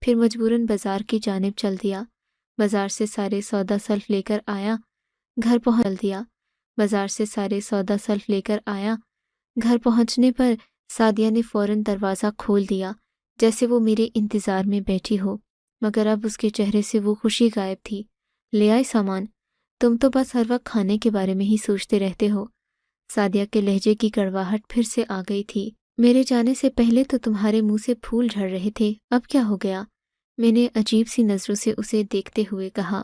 پھر مجبوراً بازار کی جانب چل دیا۔ بازار سے سارے سودا سلف لے کر آیا، گھر پہنچ دیا۔ بازار سے سارے سودا سلف لے کر آیا۔ گھر پہنچنے پر سعدیہ نے فوراً دروازہ کھول دیا، جیسے وہ میرے انتظار میں بیٹھی ہو، مگر اب اس کے چہرے سے وہ خوشی غائب تھی۔ لے آئے سامان؟ تم تو بس ہر وقت کھانے کے بارے میں ہی سوچتے رہتے ہو۔ سعدیہ کے لہجے کی کڑواہٹ پھر سے آ گئی تھی۔ میرے جانے سے پہلے تو تمہارے منہ سے پھول جھڑ رہے تھے، اب کیا ہو گیا؟ میں نے عجیب سی نظروں سے اسے دیکھتے ہوئے کہا۔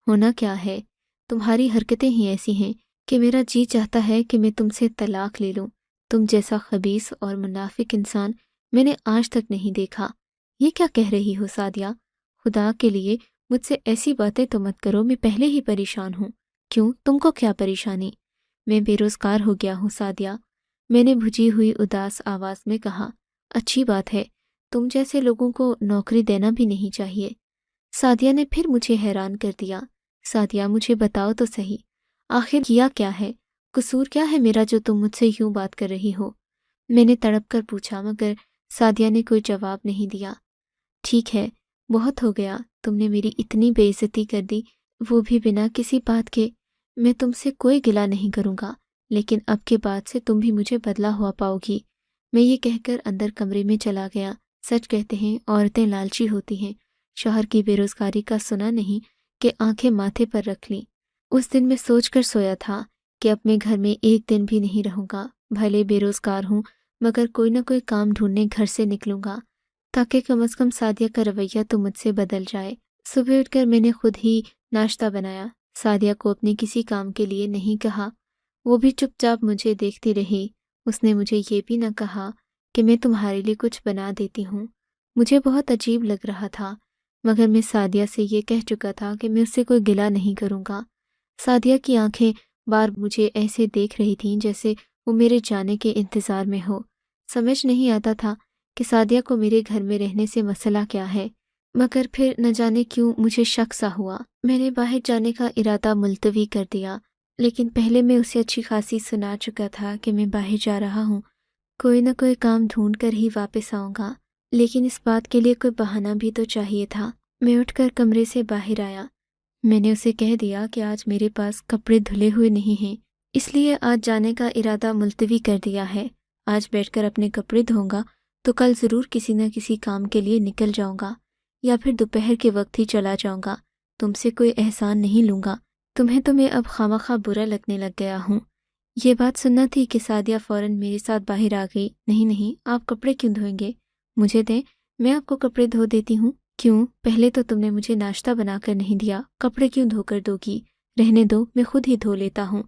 ہونا کیا ہے؟ تمہاری حرکتیں ہی ایسی ہیں کہ میرا جی چاہتا ہے کہ میں تم سے طلاق لے لوں۔ تم جیسا خبیث اور منافق انسان میں نے آج تک نہیں دیکھا۔ یہ کیا کہہ رہی ہو سعدیہ؟ خدا کے لیے مجھ سے ایسی باتیں تو مت کرو، میں پہلے ہی پریشان ہوں۔ کیوں، تم کو کیا پریشانی؟ میں بے روزگار ہو گیا ہوں سعدیہ، میں نے بھجی ہوئی اداس آواز میں کہا۔ اچھی بات ہے، تم جیسے لوگوں کو نوکری دینا بھی نہیں چاہیے۔ سعدیہ نے پھر مجھے حیران کر دیا۔ سعدیہ مجھے بتاؤ تو صحیح، آخر کیا کیا ہے؟ قصور کیا ہے میرا جو تم مجھ سے یوں بات کر رہی ہو؟ میں نے تڑپ کر پوچھا، مگر سعدیہ نے کوئی جواب نہیں دیا۔ ٹھیک ہے، بہت ہو گیا، تم نے میری اتنی بے عزتی کر دی، وہ بھی بنا کسی بات کے۔ میں تم سے کوئی گلہ نہیں کروں گا، لیکن اب کے بعد سے تم بھی مجھے بدلا ہوا پاؤ گی۔ میں یہ کہہ کر اندر کمرے میں چلا گیا۔ سچ کہتے ہیں عورتیں لالچی ہوتی ہیں، شوہر کی بے روزگاری کا سنا نہیں کہ آنکھیں ماتھے پر رکھ لیں۔ اس دن میں سوچ کر سویا تھا کہ اپنے گھر میں ایک دن بھی نہیں رہوں گا، بھلے بے روزگار ہوں مگر کوئی نہ کوئی کام ڈھونڈنے گھر سے نکلوں گا، تاکہ کم از کم سعدیہ کا رویہ تو مجھ سے بدل جائے۔ صبح اٹھ کر میں نے خود ہی ناشتہ بنایا، سعدیہ کو اپنے کسی کام کے لیے نہیں کہا، وہ بھی چپ چاپ مجھے دیکھتی رہی۔ اس نے مجھے یہ بھی نہ کہا کہ میں تمہارے لیے کچھ بنا دیتی ہوں۔ مجھے بہت عجیب لگ رہا تھا، مگر میں سعدیہ سے یہ کہہ چکا تھا کہ میں اس سے کوئی گلہ نہیں کروں گا۔ سعدیہ کی آنکھیں بار مجھے ایسے دیکھ رہی تھیں جیسے وہ میرے جانے کے انتظار میں ہو۔ سمجھ نہیں آتا تھا کہ سعدیہ کو میرے گھر میں رہنے سے مسئلہ کیا ہے، مگر پھر نہ جانے کیوں مجھے شک سا ہوا۔ میں نے باہر جانے کا ارادہ ملتوی کر دیا، لیکن پہلے میں اسے اچھی خاصی سنا چکا تھا کہ میں باہر جا رہا ہوں، کوئی نہ کوئی کام ڈھونڈ کر ہی واپس آؤں گا، لیکن اس بات کے لیے کوئی بہانہ بھی تو چاہیے تھا۔ میں اٹھ کر کمرے سے باہر آیا۔ میں نے اسے کہہ دیا کہ آج میرے پاس کپڑے دھلے ہوئے نہیں ہیں، اس لیے آج جانے کا ارادہ ملتوی کر دیا ہے۔ آج بیٹھ کر اپنے کپڑے دھوؤں گا تو کل ضرور کسی نہ کسی کام کے لیے نکل جاؤں گا، یا پھر دوپہر کے وقت ہی چلا جاؤں گا۔ تم سے کوئی احسان نہیں لوں گا، تمہیں تو میں اب خواہ برا لگنے لگ گیا ہوں۔ یہ بات سننا تھی کہ سعدیہ فوراً میرے ساتھ باہر آ گئی۔ نہیں، آپ کپڑے کیوں دھوئیں گے؟ مجھے دیں، میں آپ کو کپڑے دھو دیتی ہوں۔ کیوں؟ پہلے تو تم نے مجھے ناشتہ بنا کر نہیں دیا، کپڑے کیوں دھو کر دو گی؟ رہنے دو، میں خود ہی دھو لیتا ہوں۔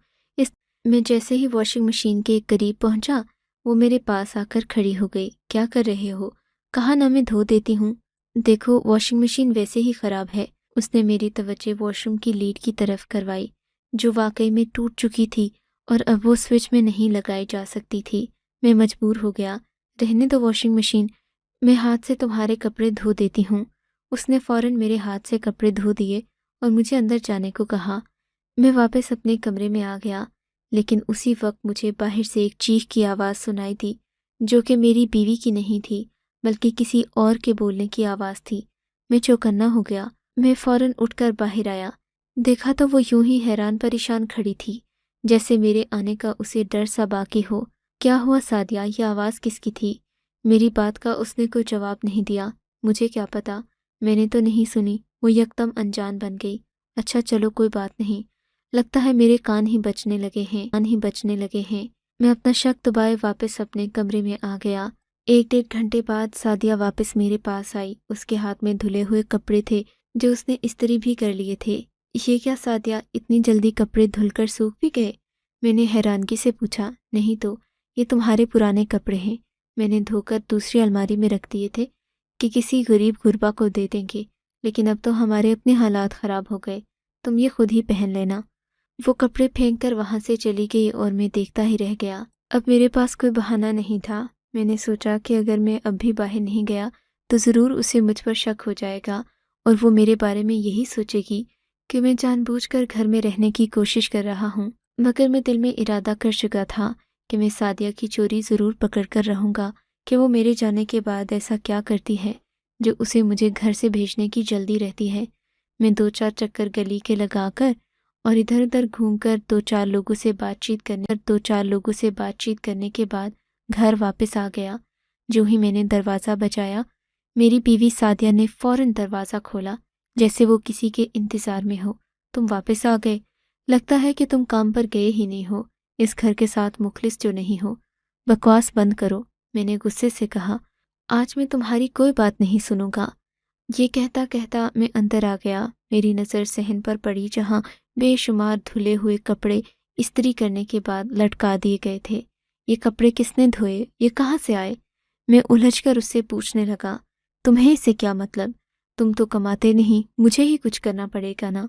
میں جیسے ہی واشنگ مشین کے قریب پہنچا، وہ میرے پاس آ کر کھڑی ہو گئی۔ کیا کر رہے ہو؟ کہا نا میں دھو دیتی ہوں۔ دیکھو واشنگ مشین ویسے ہی خراب ہے۔ اس نے میری توجہ واش روم کی لیڈ کی طرف کروائی، جو واقعی میں ٹوٹ چکی تھی اور اب وہ سوئچ میں نہیں لگائی جا سکتی تھی۔ میں مجبور ہو گیا۔ رہنے دو واشنگ مشین، میں ہاتھ سے تمہارے کپڑے دھو دیتی ہوں۔ اس نے فوراً میرے ہاتھ سے کپڑے دھو دیے اور مجھے اندر جانے کو کہا۔ میں واپس اپنے کمرے میں آ گیا، لیکن اسی وقت مجھے باہر سے ایک چیخ کی آواز سنائی دی، جو کہ میری بیوی کی نہیں تھی بلکہ کسی اور کے بولنے کی آواز تھی۔ میں چوکنا ہو گیا۔ میں فوراً اٹھ کر باہر آیا، دیکھا تو وہ یوں ہی حیران پریشان کھڑی تھی، جیسے میرے آنے کا اسے ڈر سا باقی ہو۔ کیا ہوا سعدیہ، یہ آواز کس کی تھی؟ میری بات کا اس نے کوئی جواب نہیں دیا۔ مجھے کیا پتا، میں نے تو نہیں سنی۔ وہ یکدم انجان بن گئی۔ اچھا چلو کوئی بات نہیں، لگتا ہے میرے کان ہی بچنے لگے ہیں۔ میں اپنا شک دبائے واپس اپنے کمرے میں آ گیا۔ 1-1.5 گھنٹے بعد سعدیہ واپس میرے پاس آئی۔ اس کے ہاتھ میں دھلے ہوئے کپڑے تھے جو اس نے استری بھی کر لیے تھے۔ یہ کیا سعدیہ، اتنی جلدی کپڑے دھل کر سوکھ بھی گئے؟ میں نے حیرانگی سے پوچھا۔ نہیں تو، یہ تمہارے پرانے کپڑے ہیں، میں نے دھو کر دوسری الماری میں رکھ دیے تھے کہ کسی غریب غربا کو دے دیں گے، لیکن اب تو ہمارے اپنے حالات خراب ہو گئے، تم یہ خود ہی پہن لینا۔ وہ کپڑے پھینک کر وہاں سے چلی گئی اور میں دیکھتا ہی رہ گیا۔ اب میرے پاس کوئی بہانہ نہیں تھا۔ میں نے سوچا کہ اگر میں اب بھی باہر نہیں گیا تو ضرور اسے مجھ پر شک ہو جائے گا اور وہ میرے بارے میں یہی سوچے گی کہ میں جان بوجھ کر گھر میں رہنے کی کوشش کر رہا ہوں۔ مگر میں دل میں ارادہ کر چکا تھا کہ میں سعدیہ کی چوری ضرور پکڑ کر رہوں گا کہ وہ میرے جانے کے بعد ایسا کیا کرتی ہے جو اسے مجھے گھر سے بھیجنے کی جلدی رہتی ہے۔ میں 2-4 چکر گلی کے لگا کر اور ادھر ادھر گھوم کر 2-4 لوگوں سے بات چیت کرنے کے بعد گھر واپس آ گیا۔ جو ہی میں نے دروازہ بجایا، میری بیوی سعدیہ نے فوراً دروازہ کھولا، جیسے وہ کسی کے انتظار میں ہو۔ تم واپس آ گئے؟ لگتا ہے کہ تم کام پر گئے ہی نہیں ہو، اس گھر کے ساتھ مخلص جو نہیں ہو۔ بکواس بند کرو، میں نے غصے سے کہا۔ آج میں تمہاری کوئی بات نہیں سنوں گا۔ یہ کہتا کہتا میں اندر آ گیا۔ میری نظر صحن پر پڑی جہاں بے شمار دھلے ہوئے کپڑے استری کرنے کے بعد لٹکا دیے گئے تھے۔ یہ کپڑے کس نے دھوئے؟ یہ کہاں سے آئے؟ میں الجھ کر اس سے پوچھنے لگا، تمہیں اس سے کیا مطلب؟ تم تو کماتے نہیں، مجھے ہی کچھ کرنا پڑے گا نا۔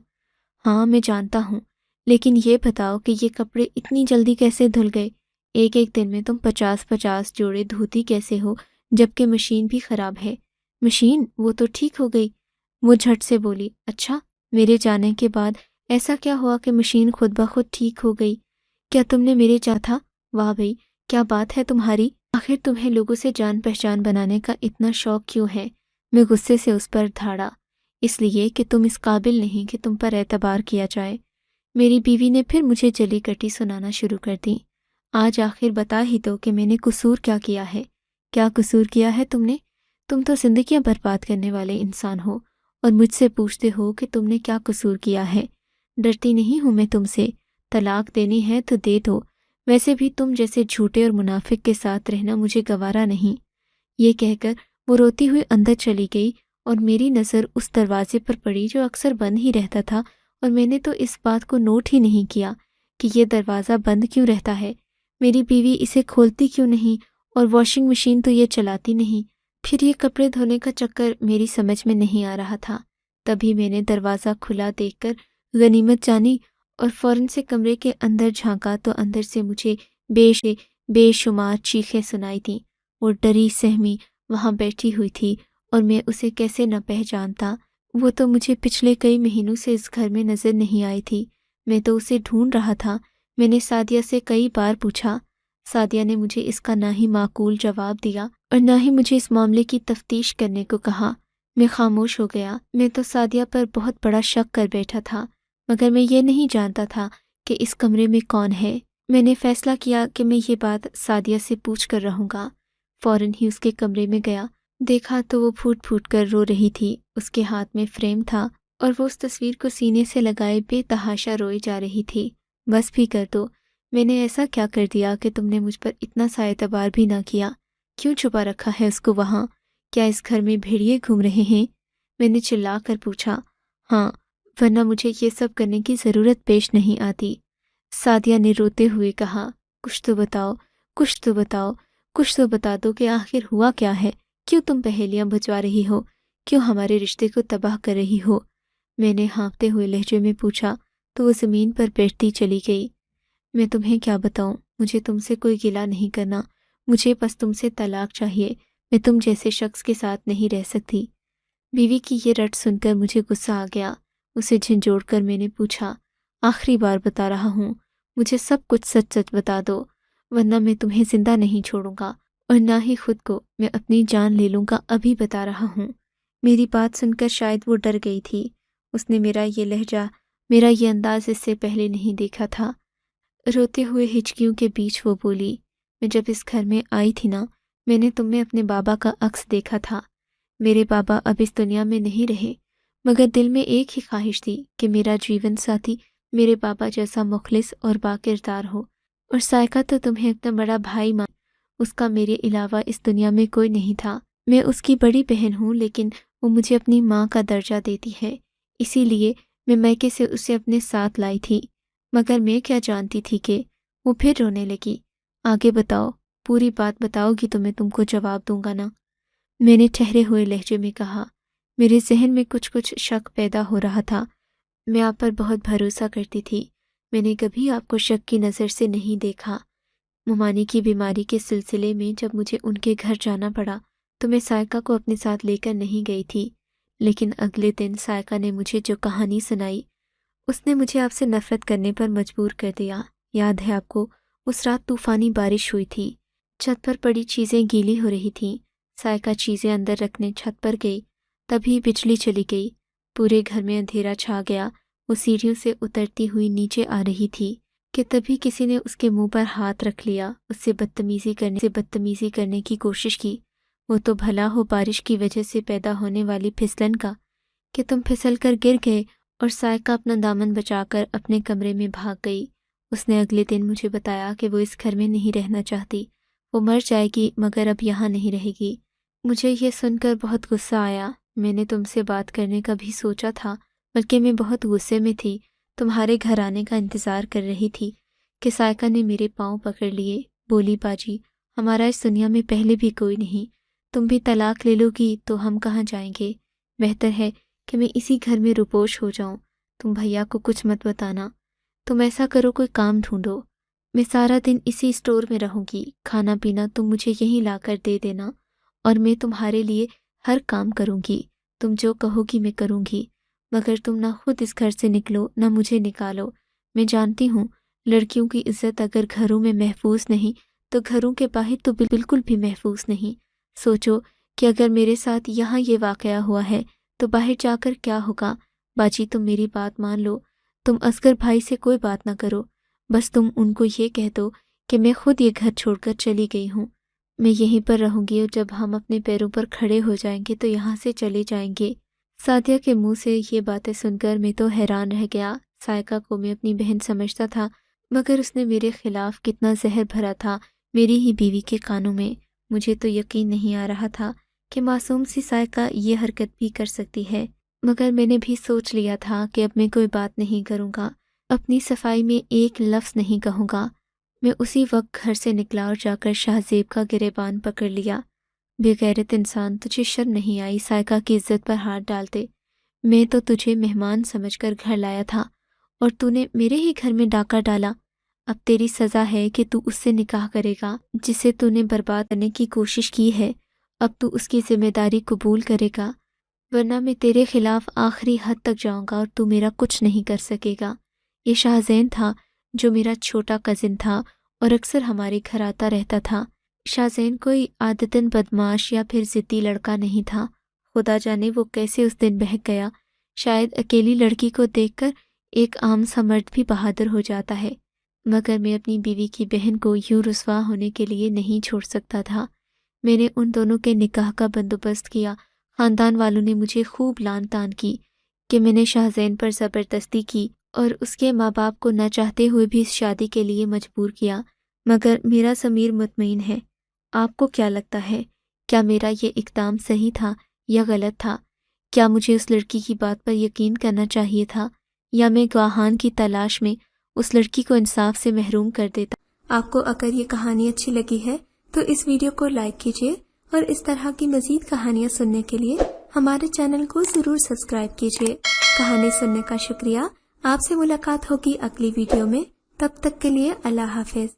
ہاں میں جانتا ہوں، لیکن یہ بتاؤ کہ یہ کپڑے اتنی جلدی کیسے دھل گئے؟ ایک دن میں تم 50 جوڑے دھوتی کیسے ہو جبکہ مشین بھی خراب ہے؟ مشین وہ تو ٹھیک ہو گئی، وہ جھٹ سے بولی۔ اچھا، میرے جانے کے بعد ایسا کیا ہوا کہ مشین خود بخود ٹھیک ہو گئی؟ کیا تم نے میرے چاہا؟ واہ بھئی، کیا بات ہے تمہاری؟ آخر تمہیں لوگوں سے جان پہچان بنانے کا اتنا شوق کیوں ہے؟ میں غصے سے اس پر دھاڑا۔ اس لیے کہ تم اس قابل نہیں کہ تم پر اعتبار کیا جائے۔ میری بیوی نے پھر مجھے جلی کٹی سنانا شروع کر دی۔ آج آخر بتا ہی دو کہ میں نے قصور کیا کیا ہے؟ کیا قصور کیا ہے تم نے؟ تم تو زندگیاں برباد کرنے والے انسان ہو اور مجھ سے پوچھتے ہو کہ تم نے کیا قصور کیا ہے۔ ڈرتی نہیں ہوں میں تم سے، طلاق دینی ہے تو دے دو، ویسے بھی تم جیسے جھوٹے اور منافق کے ساتھ رہنا مجھے گوارا نہیں۔ یہ کہہ کر وہ روتی ہوئی اندر چلی گئی اور میری نظر اس دروازے پر پڑی جو اکثر بند ہی رہتا تھا، اور میں نے تو اس بات کو نوٹ ہی نہیں کیا کہ یہ دروازہ بند کیوں رہتا ہے، میری بیوی اسے کھولتی کیوں نہیں، اور واشنگ مشین تو یہ چلاتی نہیں۔ پھر یہ کپڑے دھونے کا چکر میری سمجھ میں نہیں آ رہا تھا۔ تبھی میں نے دروازہ کھلا دیکھ کر غنیمت جانی اور فوراً سے کمرے کے اندر جھانکا تو اندر سے مجھے بے شمار چیخیں سنائی دیں۔ وہ ڈری سہمی وہاں بیٹھی ہوئی تھی اور میں اسے کیسے نہ پہچانتا۔ وہ تو مجھے پچھلے کئی مہینوں سے اس گھر میں نظر نہیں آئی تھی، میں تو اسے ڈھونڈ رہا تھا۔ میں نے سعدیہ سے کئی بار پوچھا، سعدیہ نے مجھے اس کا نہ ہی معقول جواب دیا اور نہ ہی مجھے اس معاملے کی تفتیش کرنے کو کہا۔ میں خاموش ہو گیا۔ میں تو سعدیہ پر بہت بڑا شک کر بیٹھا تھا، مگر میں یہ نہیں جانتا تھا کہ اس کمرے میں کون ہے۔ میں نے فیصلہ کیا کہ میں یہ بات سعدیہ سے پوچھ کر رہوں گا۔ فوراً ہی اس کے کمرے میں گیا، دیکھا تو وہ پھوٹ پھوٹ کر رو رہی تھی۔ اس کے ہاتھ میں فریم تھا اور وہ اس تصویر کو سینے سے لگائے بے تحاشا روئی جا رہی تھی۔ بس بھی کر دو، میں نے ایسا کیا کر دیا کہ تم نے مجھ پر اتنا سا اعتبار بھی نہ کیا؟ کیوں چھپا رکھا ہے اس کو وہاں؟ کیا اس گھر میں بھیڑیے گھوم رہے ہیں؟ میں نے چلا کر پوچھا۔ ہاں، ورنہ مجھے یہ سب کرنے کی ضرورت پیش نہیں آتی، سعدیہ نے روتے ہوئے کہا۔ کچھ تو بتاؤ، کچھ تو بتاؤ، کچھ تو بتا دو کہ آخر ہوا کیا ہے؟ کیوں تم پہیلیاں بجوا رہی ہو؟ کیوں ہمارے رشتے کو تباہ کر رہی ہو؟ میں نے ہانپتے ہوئے لہجے میں پوچھا تو وہ زمین پر بیٹھتی چلی گئی۔ میں تمہیں کیا بتاؤں؟ مجھے تم سے کوئی گلہ نہیں کرنا، مجھے بس تم سے طلاق چاہیے۔ میں تم جیسے شخص کے ساتھ نہیں رہ سکتی۔ بیوی کی یہ رٹ سن کر مجھے غصہ آ گیا۔ اسے جھنجھوڑ کر میں نے پوچھا، آخری بار بتا رہا ہوں، مجھے سب کچھ سچ سچ بتا دو، ورنہ میں تمہیں زندہ نہیں چھوڑوں گا اور نہ ہی خود کو، میں اپنی جان لے لوں گا۔ ابھی بتا رہا ہوں۔ میری بات سن کر شاید وہ ڈر گئی تھی۔ اس نے میرا یہ لہجہ، میرا یہ انداز اس سے پہلے نہیں دیکھا تھا۔ روتے ہوئے ہچکیوں کے بیچ وہ بولی، میں جب اس گھر میں آئی تھی نا، میں نے تم میں اپنے بابا کا عکس دیکھا تھا۔ میرے بابا اب اس دنیا میں نہیں رہے، مگر دل میں ایک ہی خواہش تھی کہ میرا جیون ساتھی میرے بابا جیسا مخلص اور با کردار ہو۔ اور سائقہ تو تمہیں اتنا بڑا بھائی مان، اس کا میرے علاوہ اس دنیا میں کوئی نہیں تھا۔ میں اس کی بڑی بہن ہوں، لیکن وہ مجھے اپنی ماں کا درجہ دیتی ہے، اسی لیے میں میکے سے اسے اپنے ساتھ لائی تھی۔ مگر میں کیا جانتی تھی کہ وہ پھر رونے لگی۔ آگے بتاؤ، پوری بات بتاؤ گی تو میں تم کو جواب دوں گا نا؟ میں نے ٹھہرے ہوئے لہجے میں کہا۔ میرے ذہن میں کچھ شک پیدا ہو رہا تھا۔ میں آپ پر بہت بھروسہ کرتی تھی، میں نے کبھی آپ کو شک کی نظر سے نہیں دیکھا۔ ممانی کی بیماری کے سلسلے میں جب مجھے ان کے گھر جانا پڑا تو میں سائقہ کو اپنے ساتھ لے کر نہیں گئی تھی، لیکن اگلے دن سائقہ نے مجھے جو کہانی سنائی، اس نے مجھے آپ سے نفرت کرنے پر مجبور کر دیا۔ یاد ہے آپ کو، اس رات طوفانی بارش ہوئی تھی، چھت پر پڑی چیزیں گیلی ہو رہی تھیں، سائقہ چیزیں اندر رکھنے چھت پر گئی، تبھی بجلی چلی گئی۔ پورے گھر میں اندھیرا چھا گیا۔ وہ سیڑھیوں سے اترتی ہوئی نیچے آ رہی تھی کہ تبھی کسی نے اس کے منہ پر ہاتھ رکھ لیا، اس سے بدتمیزی کرنے کی کوشش کی۔ وہ تو بھلا ہو بارش کی وجہ سے پیدا ہونے والی پھسلن کا کہ تم پھسل کر گر گئے، اور سائقہ اپنا دامن بچا کر اپنے کمرے میں بھاگ گئی۔ اس نے اگلے دن مجھے بتایا کہ وہ اس گھر میں نہیں رہنا چاہتی، وہ مر جائے گی مگر اب یہاں نہیں رہے گی۔ مجھے یہ سن کر بہت غصہ آیا۔ میں نے تم سے بات کرنے کا بھی سوچا تھا، بلکہ میں بہت غصے میں تھی، تمہارے گھر آنے کا انتظار کر رہی تھی کہ سائقہ نے میرے پاؤں پکڑ لیے۔ بولی باجی، ہمارا اس دنیا میں پہلے بھی کوئی نہیں، تم بھی طلاق لے لو گی تو ہم کہاں جائیں گے؟ بہتر ہے کہ میں اسی گھر میں روپوش ہو جاؤں۔ تم بھیا کو کچھ مت بتانا، تم ایسا کرو کوئی کام ڈھونڈو، میں سارا دن اسی اسٹور میں رہوں گی، کھانا پینا تم مجھے یہیں لا کر دے دینا، اور میں تمہارے لیے ہر کام کروں گی، تم جو کہو گی میں کروں گی، مگر تم نہ خود اس گھر سے نکلو نہ مجھے نکالو۔ میں جانتی ہوں لڑکیوں کی عزت اگر گھروں میں محفوظ نہیں تو گھروں کے باہر تو بالکل بھی محفوظ نہیں۔ سوچو کہ اگر میرے ساتھ یہاں یہ واقعہ ہوا ہے تو باہر جا کر کیا ہوگا۔ باجی تم میری بات مان لو، تم اصغر بھائی سے کوئی بات نہ کرو، بس تم ان کو یہ کہہ دو کہ میں خود یہ گھر چھوڑ کر چلی گئی ہوں، میں یہیں پر رہوں گی، اور جب ہم اپنے پیروں پر کھڑے ہو جائیں گے تو یہاں سے چلے جائیں گے۔ سعدیہ کے منہ سے یہ باتیں سن کر میں تو حیران رہ گیا۔ سائقہ کو میں اپنی بہن سمجھتا تھا، مگر اس نے میرے خلاف کتنا زہر بھرا تھا میری ہی بیوی کے کانوں میں۔ مجھے تو یقین نہیں آ رہا تھا کہ معصوم سی سائقہ یہ حرکت بھی کر سکتی ہے، مگر میں نے بھی سوچ لیا تھا کہ اب میں کوئی بات نہیں کروں گا، اپنی صفائی میں ایک لفظ نہیں کہوں گا۔ میں اسی وقت گھر سے نکلا اور جا کر شاہ زیب کا گریبان پکڑ لیا۔ بے غیرت انسان، تجھے شرم نہیں آئی سائقہ کی عزت پر ہاتھ ڈالتے؟ میں تو تجھے مہمان سمجھ کر گھر لایا تھا اور تو نے میرے ہی گھر میں ڈاکہ ڈالا۔ اب تیری سزا ہے کہ تو اس سے نکاح کرے گا جسے تو نے برباد کرنے کی کوشش کی ہے۔ اب تو اس کی ذمہ داری قبول کرے گا، ورنہ میں تیرے خلاف آخری حد تک جاؤں گا اور تو میرا کچھ نہیں کر سکے گا۔ یہ شاہ زین تھا جو میرا چھوٹا کزن تھا اور اکثر ہمارے گھر آتا رہتا تھا۔ شاہ زین کوئی عادتاً بدماش یا پھر ضدی لڑکا نہیں تھا، خدا جانے وہ کیسے اس دن بہک گیا۔ شاید اکیلی لڑکی کو دیکھ کر ایک عام سا مرد بھی بہادر ہو جاتا ہے، مگر میں اپنی بیوی کی بہن کو یوں رسوا ہونے کے لیے نہیں چھوڑ سکتا تھا۔ میں نے ان دونوں کے نکاح کا بندوبست کیا۔ خاندان والوں نے مجھے خوب لان تان کی کہ میں نے شاہ زین پر زبردستی کی اور اس کے ماں باپ کو نہ چاہتے ہوئے بھی اس شادی کے لیے مجبور کیا، مگر میرا ضمیر مطمئن ہے۔ آپ کو کیا لگتا ہے، کیا میرا یہ اقدام صحیح تھا یا غلط تھا؟ کیا مجھے اس لڑکی کی بات پر یقین کرنا چاہیے تھا، یا میں گواہان کی تلاش میں اس لڑکی کو انصاف سے محروم کر دیتا؟ آپ کو اگر یہ کہانی اچھی لگی ہے تو اس ویڈیو کو لائک کیجیے، اور اس طرح کی مزید کہانیاں سننے کے لیے ہمارے چینل کو ضرور سبسکرائب کیجیے۔ کہانی سننے کا شکریہ۔ آپ سے ملاقات ہوگی اگلی ویڈیو میں، تب تک کے لیے اللہ حافظ۔